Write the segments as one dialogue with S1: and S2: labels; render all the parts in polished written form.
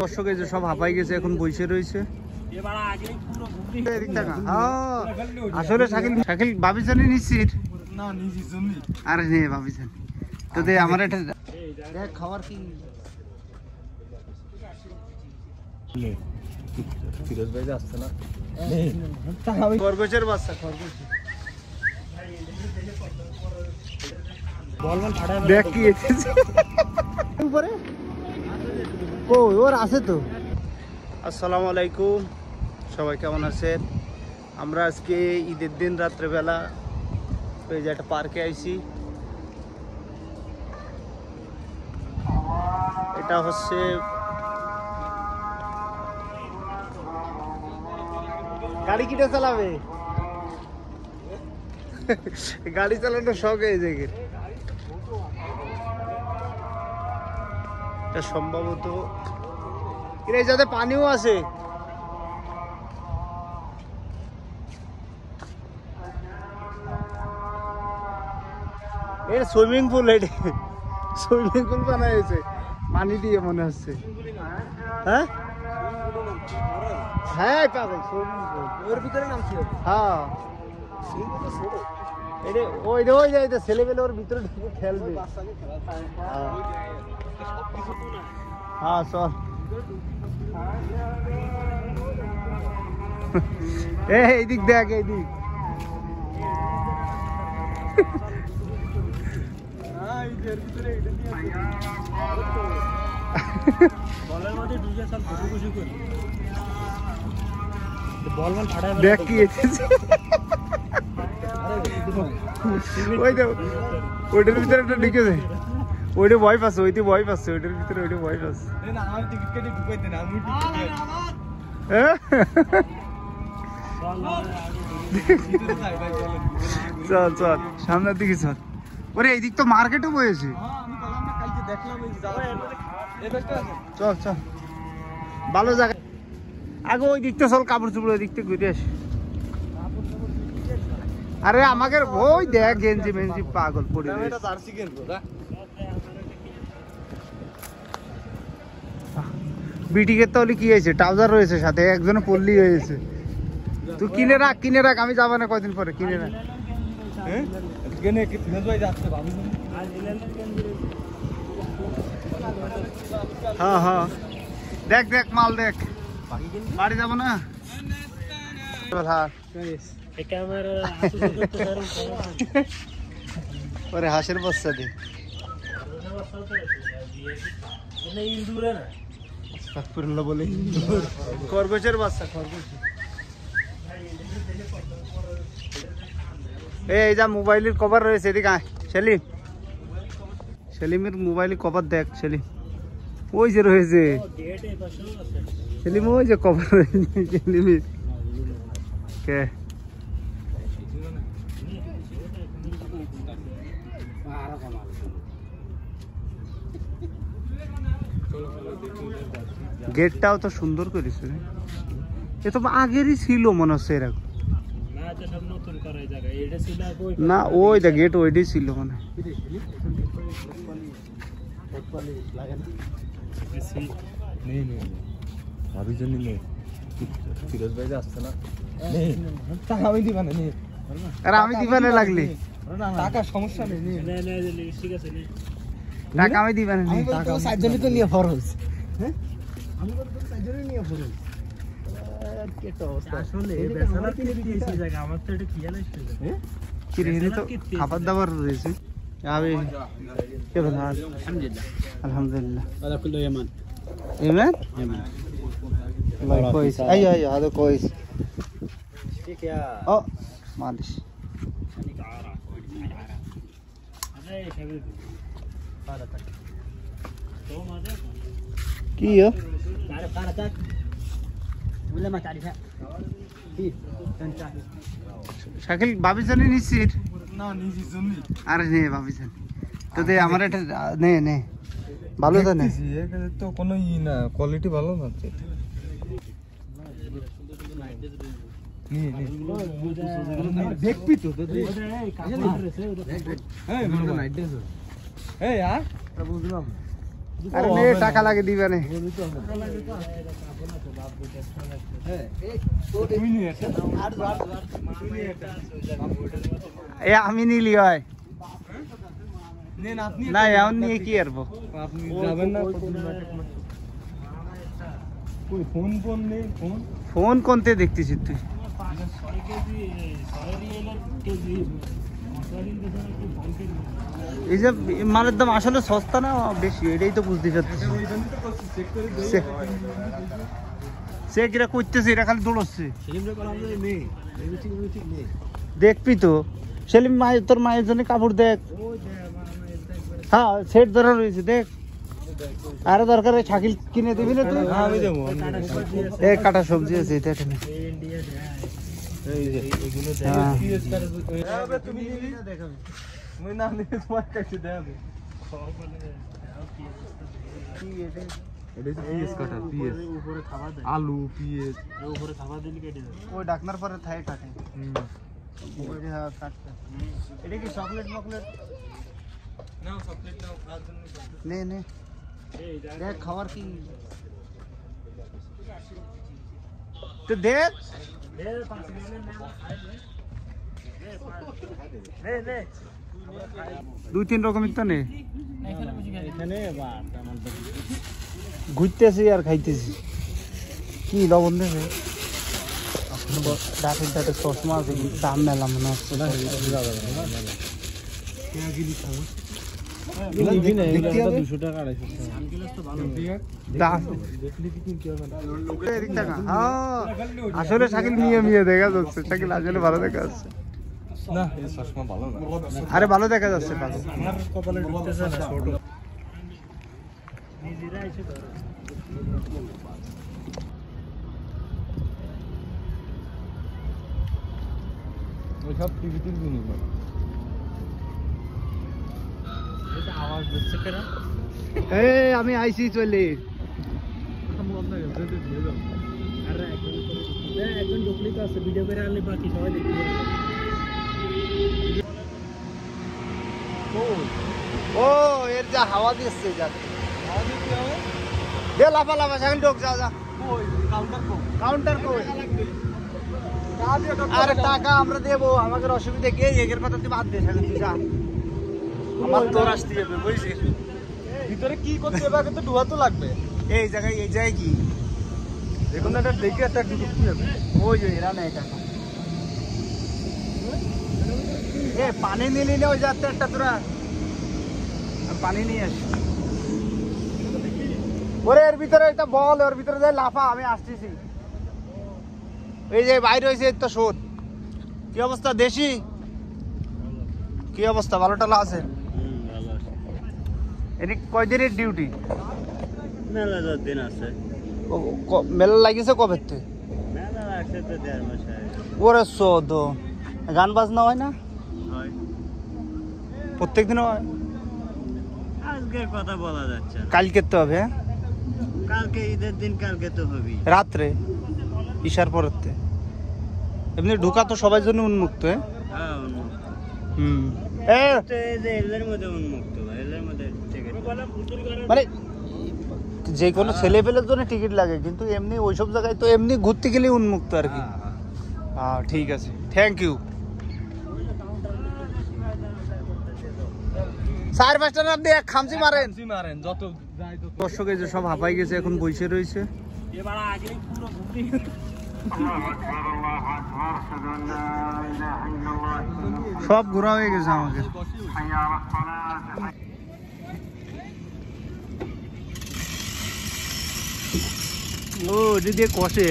S1: দর্শক এই যে সব হাঁপাই গেছে, এখন বসে রয়েছে। আসলে শাকিল ভাবিছেন নিশ্চিত আরে নে ভাবিছেন তো দে আমার এটা দেখ খাবার কি
S2: ফিরোজ ভাই আসছে না
S1: খরগোশের বাচ্চা খরগোশ দেখ কি উপরে ও ওর আছে তো। আসসালামু আলাইকুম, সবাই কেমন আছেন? আমরা আজকে ঈদের দিন রাত্রেবেলা ওই যে একটা পার্কে আইছি। এটা হচ্ছে গাড়ি কিটা চালাবে গাড়ি চালানো শখ এই জায়গায়। এটা সম্ভবত এর যাতে পানিও আছে। এর সুইমিং পুল, এটা সুইমিং পুল বানাইছে পানি দিয়ে মনে হচ্ছে। হ্যাঁ হ্যাঁ পাবে সুইমিং পুল ওর ভিতরে নামছি। হ্যাঁ এটা ওই রে ওই যাইতে ছেলেবেলে ওর ভিতরে ঢুকে খেলবে। হ্যাঁ চল এইদিক দেখ এইদিক দেখ কি ওইটার ভিতরে একটা ঢুকেছে, ওইটা ভয় পাচ্ছে, ওইটি ভয় পাচ্ছে, ওইটার ভিতরে ওইটা ভয় পাচ্ছে। চল চল সামনের দিকে চল। ওরে এইদিক তো মার্কেটও বয়েছে। চল চল ভালো জায়গা। আগে ওই দিকটা চল, কাপড় চোপড় ওই দিকটা ঘুরে আসি। আরে আমাকে ওই দেখ গেঞ্জি মেঞ্জি পাগল পড়ে বিটিকে তাহলে কি হয়েছে, ট্রাউজার রয়েছে সাথে, একজনে পল্লি হয়েছে। তুই কিনে রাখ আমি যাবো না কয়দিন পরে, কিনে রাখ। হ্যাঁ হ্যাঁ দেখ দেখ মাল দেখ, বাড়ি যাবো না। ওরে হাঁসের বাচ্চা দে, বলে খরগোশের বাচ্চা খরগোশ। এই যা মোবাইলের কভার রয়েছে এদিকে আয় সেলিম, সেলিমের মোবাইলের কভার দেখ সেলিম, ওই যে রয়েছে সেলিম, ওই যে কভার রয়েছে সেলিমের। কে গেটটাও তো সুন্দর করেছে, এ তো আগেরই ছিল মনে হচ্ছে এরকম না। ওই দা গেট ওইটাই ছিল মনে হয়।
S2: ফিরোজ ভাই আসছে না
S1: আমি দিবানে লাগলে
S2: টাকা সমস্যা নেই,
S1: টাকা আমি দিবানে
S2: চারজনই তো নিয়ে খরচ।
S1: খাবার দাবার রয়েছে। আলহামদুলিল্লাহ কি শাকিল ভাবিছেন নিশ্চিত আরে নে ভাবিছেন তো দে আমার এটা নে নে ভালো তো না
S2: তো কোনো ই না, কোয়ালিটি ভালো না। দেখবি তো বুঝলাম
S1: আরে নে টাকা লাগে দিবে না এ আমি নিলি হয় না এমন নিয়ে কি আরবো
S2: আপনি যাবেন না ফোন ফোন নেই ফোন
S1: ফোন কোনতে দেখতেছিস তুই এই যে মালের দাম আসলে সস্তা না বেশি এটাই তো বুঝতে পারছিস সে কিরা করতেছে এটা খালি দৌড়চ্ছে দেখবি তো সেলিম মায়ের তোর মায়ের জন্য কাপড় দেখ হ্যাঁ সেট ধরা রয়েছে দেখ আরো দরকার শাকিল কিনে দিবি না তুই
S2: আমি দেবো
S1: এ কাটা সবজি আছে এটা এখানে
S2: তুমি নিবি মুই না নিলে তোমার কাছে দেবে আলু পিএস
S1: ওই ডাকনার পরে থাই কাটে এটা কি চকলেট মকলেট নে নে দেখ খাবার কি তো দেখ দুই তিন রকমের তো নেই ঘুরতেছি আর খাইতেছি কি লবণ দেবে ডাটের ডাটে চশমা আছে দাম মেলা মনে হচ্ছে আসলে শাকিল নিয়ে মিয়ে দেখা যাচ্ছে শাকিল আসলে ভালো দেখা যাচ্ছে
S2: না এই চশমা ভালো না
S1: আরে ভালো দেখা যাচ্ছে ভালো
S2: আমার কপালে ঢুকতেছে না ছোট ওই সব টিভি টিভি নিব এটা আওয়াজ দিচ্ছে কেন
S1: এই আমি আইসি চলে
S2: একজন ঢুকলি তো আছে ভিডিও করে আনলে বাকি সবাই দেখতে
S1: ও এর যা হাওয়া দিচ্ছে যাতে দে লাফা লাফা সেখানে ঢোক যা যা কাউন্টার কই আরে টাকা আমরা দেবো আমাদের অসুবিধা কে এগের কথা তুই বাদ দে সেখানে তুই যা আমার তোর আসতে হবে বুঝছিস
S2: ভিতরে কি করতে হবে আগে তো ডুবা তো লাগবে
S1: এই জায়গায় কি
S2: দেখুন একটা দেখে একটা ঢুকতে হবে
S1: ওই যে এরা নেই টাকা এ পানি নিলি না ওই যাতে একটা তোরা পানি নিয়ে আসি ওরে এর ভিতরে একটা বল ওর ভিতরে যাই লাফা আমি আসতেছি এই যে বাইরে হয়েছে তো শোধ কি অবস্থা দেশি কি অবস্থা ভালো টালা আছে এনে কয়দিনের ডিউটি
S3: মেলা দিন আছে
S1: মেলা লাগিয়েছে কবে থেকে
S3: মেলা লাগছে তো 1.5 মাস আগে
S1: ওরে চোদ গান বাজনা হয় না
S3: হয়
S1: প্রত্যেক দিন হয়
S3: আজকের কথা বলা যাচ্ছে না
S1: কালকে তো হবে হ্যাঁ
S3: কালকে ঈদের দিন কালকে তো হবেই
S1: রাত্রে ঈশার পরেতে এমনি ঢোকা তো সবার জন্য উন্মুক্ত হ্যাঁ
S3: হ্যাঁ উন্মুক্ত
S1: হুম এ
S3: তো এই যে এলের মধ্যে উন্মুক্ত এলের মধ্যে টিকিট
S1: মানে যে কোনো ছেলে পেলের জন্য টিকিট লাগে কিন্তু এমনি ওইসব জায়গায় তো এমনি ঘুরতে গেলে উন্মুক্ত আর কি হ্যাঁ ঠিক আছে থ্যাংক ইউ 4-5টা নাম দিয়ে এক খামচি মারেন
S2: মারেন যত যাই তো
S1: দর্শক এই যে সব হাঁপাই গেছে এখন বসে রয়েছে
S2: এবার আগে পুরো ঘুরতে
S1: সব ঘোরা হয়ে গেছে আমাকে ও দিদি কষে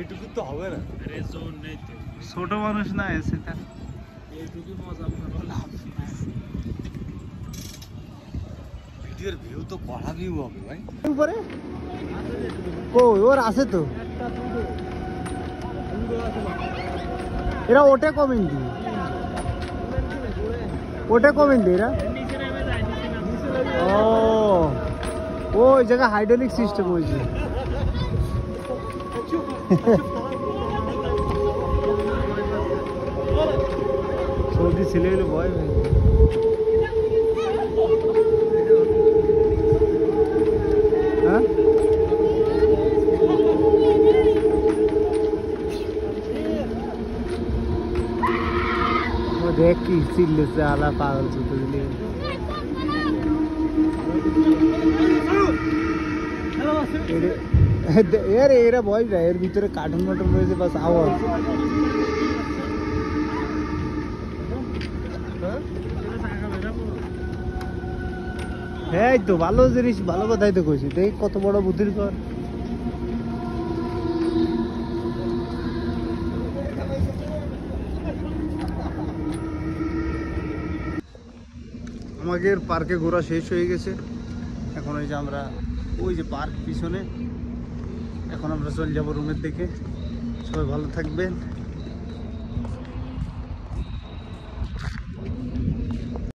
S2: এটুকু তো হবে না
S1: ছোট মানুষ না এসে তার
S2: ভিডিওর ভিউ তো কড়া ভিউ হবে ভাই
S1: উপরে কই ওর আছে তো এরা ওটা কমেন্টি এরা ও ওই জায়গা হাইড্রোলিক সিস্টেম হয়েছে সৌদি ছেলে হলে ভয় ভাই। হ্যাঁ ও দেখ কি চিল্লেছে আলা পাগল ছুটে দিলে। এরা ভয় না, এর ভিতরে কার্টুন মাটুন রয়েছে বাস আওয়াজ। হ্যাঁ এই তো ভালো জিনিস, ভালো কথাই তো কইছি। দেখ কত বড় বুদ্ধির ঘর। আমাদের পার্কে ঘোরা শেষ হয়ে গেছে। এখন ওই যে আমরা ওই যে পার্ক পিছনে, এখন আমরা চলে যাবো রুমের দিকে। সবাই ভালো থাকবেন।